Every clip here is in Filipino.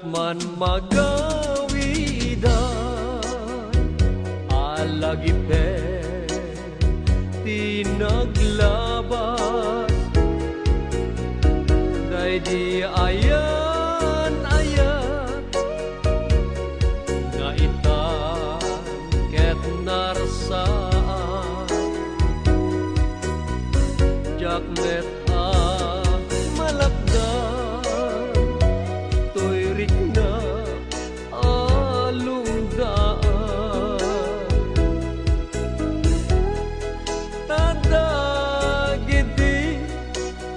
Man magawidan alagipet tinaglabas day di ayan nga itan ket narsaan jaknet malakdan rikna alungdaan tadagidi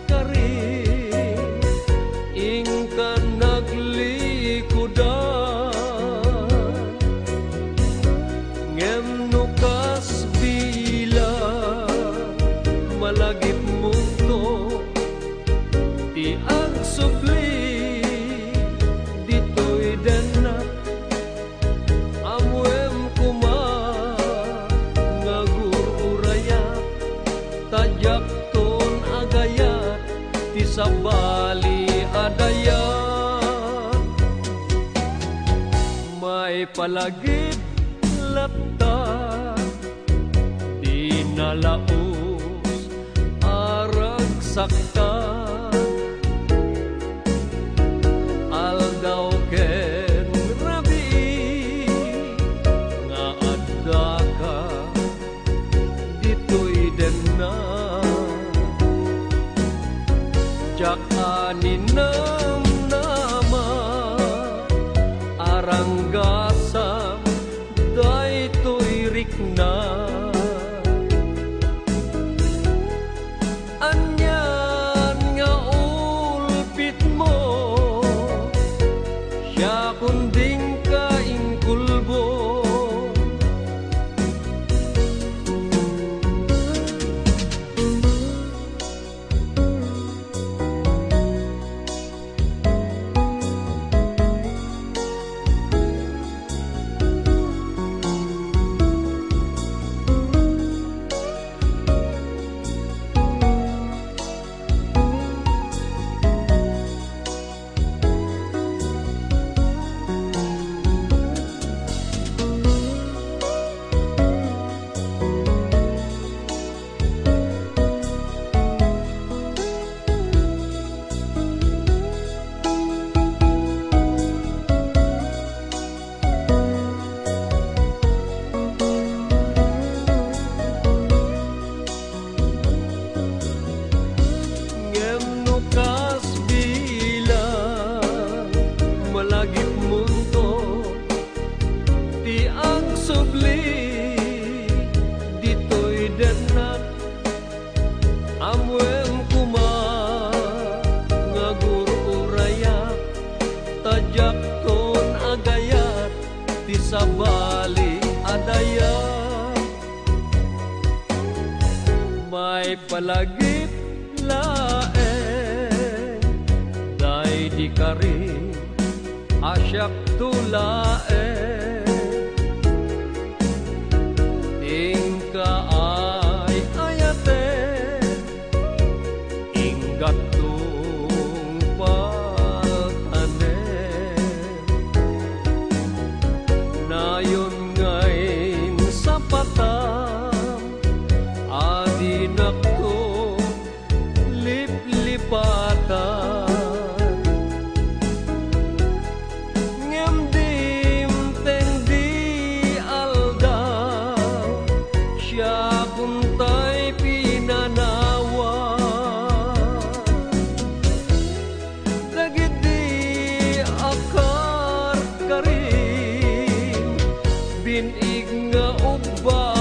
karin ingkan naglikudan ngem nukas bila malagip munto ti agsubli sabali adayat may palagip lapta di nalaos arag sakta aldaw ken rabi nga adda ka ditoy denna jak aninam nama aranggasam daytoy rikna anyan nga ulpit mo siya kunding kaingkulbo sabali adaya may palagip laeng day di karin asyak tulaeng tingka ay ayate inggat binig nga ubba